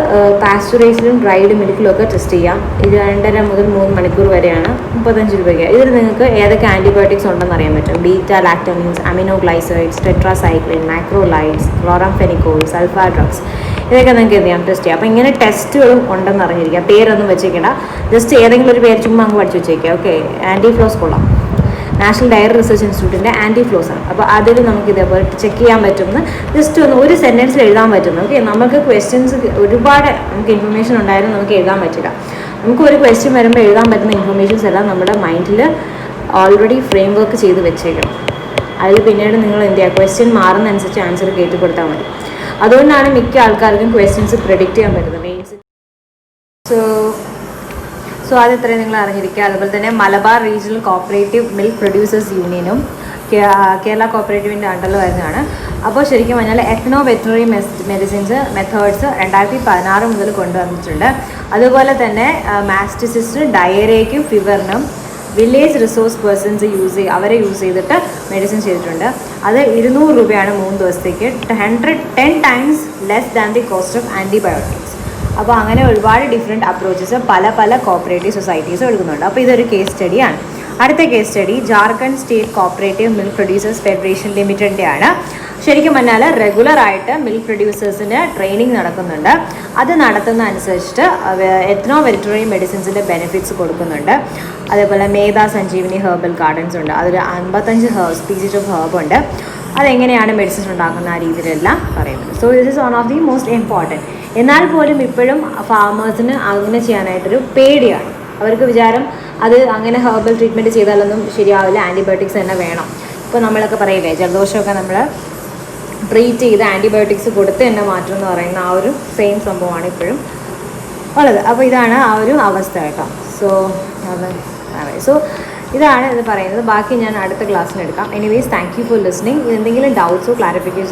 പാസ്ചറൈസ്ഡിലും ഡ്രൈഡ് മിൽക്കിലും ഒക്കെ ടെസ്റ്റ് ചെയ്യാം. ഇത് 2.5 മുതൽ 3 മണിക്കൂർ വരെയാണ്. 35 രൂപയ്ക്ക്. ഇതിൽ നിങ്ങൾക്ക് ഏതൊക്കെ ആൻറ്റിബയോട്ടിക്സ് ഉണ്ടെന്ന് അറിയാൻ പറ്റും. Beta lactams, aminoglycosides, tetracycline, macrolides, chloramphenicol, sulfa drugs, ഇതൊക്കെ നിങ്ങൾക്ക് എന്ത് ചെയ്യാം? ടെസ്റ്റ് ചെയ്യാം. അപ്പോൾ ഇങ്ങനെ ടെസ്റ്റുകളും ഉണ്ടെന്ന് അറിഞ്ഞിരിക്കുക. പേരൊന്നും വെച്ചേക്കണ്ട, ജസ്റ്റ് ഏതെങ്കിലും ഒരു പേര് ചുമ്മാ അങ്ങ് പഠിച്ച് വെച്ചേക്കുക. ഓക്കെ, ആൻറ്റി ഫ്ലോസ് കൊള്ളാം. നാഷണൽ ഡയറി റിസർച്ച് ഇൻസ്റ്റിറ്റ്യൂട്ടിൻ്റെ ആൻറ്റി ഫ്ലോസ് ആണ്. അപ്പോൾ അതിൽ നമുക്ക് ഇതേപോലെ ചെക്ക് ചെയ്യാൻ പറ്റുന്ന ജസ്റ്റ് ഒരു സെൻറ്റൻസിൽ എഴുതാൻ പറ്റുന്നു. ഓക്കെ, നമുക്ക് ക്വസ്റ്റ്യൻസ് ഒരുപാട് നമുക്ക് ഇൻഫർമേഷൻ ഉണ്ടായാലും നമുക്ക് എഴുതാൻ പറ്റില്ല. നമുക്ക് ഒരു ക്വസ്റ്റ്യൻ വരുമ്പോൾ എഴുതാൻ പറ്റുന്ന ഇൻഫർമേഷൻസ് എല്ലാം നമ്മുടെ മൈൻഡിൽ ഓൾറെഡി ഫ്രെയിം വർക്ക് ചെയ്ത് വെച്ചേക്കണം. അതിൽ പിന്നീട് നിങ്ങൾ എന്ത് ചെയ്യുക? ക്വസ്റ്റ്യൻ മാറുന്നതനുസരിച്ച് ആൻസർ കയറ്റി കൊടുത്താൽ മതി. അതുകൊണ്ടാണ് മിക്ക ആൾക്കാർക്കും ക്വസ്റ്റ്യൻസ് പ്രെഡിക്റ്റ് ചെയ്യാൻ പറ്റുന്നത്. മെയിൻസ് സോ അത് ഇത്രയും നിങ്ങൾ അറിഞ്ഞിരിക്കുക. അതുപോലെ തന്നെ Malabar regional cooperative milk producers യൂണിയനും കേരള കോപ്പറേറ്റീവിൻ്റെ അണ്ടറിൽ വരുന്നതാണ്. അപ്പോൾ ശരിക്കും പറഞ്ഞാൽ എത്നോ വെറ്ററിനറി മെഡിസിൻസ് മെത്തേഡ്സ് 2016 മുതൽ കൊണ്ടുവന്നിട്ടുണ്ട്. അതുപോലെ തന്നെ മാസ്റ്റിസിസ്റ്റ് ഡയറിയയ്ക്കും ഫീവറിനും വില്ലേജ് റിസോഴ്സ് പേഴ്സൺസ് അവരെ യൂസ് ചെയ്തിട്ട് മെഡിസിൻ ചെയ്തിട്ടുണ്ട്. അത് 200 രൂപയാണ് 3 ദിവസത്തേക്ക്. 10 times less than the cost of antibiotics. അപ്പോൾ അങ്ങനെ ഒരുപാട് ഡിഫറെൻറ്റ് അപ്രോച്ചസ് പല കോപ്പറേറ്റീവ് സൊസൈറ്റീസ് എടുക്കുന്നുണ്ട്. അപ്പോൾ ഇതൊരു കേസ് സ്റ്റഡിയാണ്. അടുത്ത case study Jharkhand state cooperative milk producers federation ലിമിറ്റഡിൻ്റെ ആണ്. ശരിക്കും പറഞ്ഞാൽ റെഗുലറായിട്ട് മിൽക്ക് പ്രൊഡ്യൂസേഴ്സിന് ട്രെയിനിങ് നടക്കുന്നുണ്ട്. അത് നടത്തുന്ന അനുസരിച്ചിട്ട് എത്നോ വെറ്ററിനറി മെഡിസിൻസിൻ്റെ ബെനിഫിറ്റ്സ് കൊടുക്കുന്നുണ്ട്. അതേപോലെ മേധാ സഞ്ജീവനി ഹെർബൽ ഗാർഡൻസ് ഉണ്ട്. അതിൽ 55 സ്പീസീസ് ഓഫ് ഹെർബ് ഉണ്ട്. അതെങ്ങനെയാണ് മെഡിസിൻസ് ഉണ്ടാക്കുന്ന ആ രീതിയിലെല്ലാം പറയുന്നത്. So this is one of the most important. എന്നാൽ പോലും ഇപ്പോഴും ഫാമേഴ്സിന് അങ്ങനെ ചെയ്യാനായിട്ടൊരു പേടിയാണ്. അവർക്ക് വിചാരം അത് അങ്ങനെ ഹെർബൽ ട്രീറ്റ്മെൻറ്റ് ചെയ്താലൊന്നും ശരിയാവില്ല, ആൻറ്റിബയോട്ടിക്സ് തന്നെ വേണം. ഇപ്പോൾ നമ്മളൊക്കെ പറയില്ലേ, ജലദോഷമൊക്കെ നമ്മൾ ട്രീറ്റ് ചെയ്ത് ആൻറ്റിബയോട്ടിക്സ് കൊടുത്ത് തന്നെ മാറ്റും എന്ന് പറയുന്ന ആ ഒരു സെയിം സംഭവമാണ് ഇപ്പോഴും ഉള്ളത്. അപ്പോൾ ഇതാണ് ആ ഒരു അവസ്ഥ കേട്ടോ. സോ ഇതാണ് ഇത് പറയുന്നത്. ബാക്കി ഞാൻ അടുത്ത ക്ലാസ്സിന് എടുക്കാം. Anyways thank you for listening. എന്തെങ്കിലും ഡൗട്ട്സോ ക്ലാരിഫിക്കേഷൻ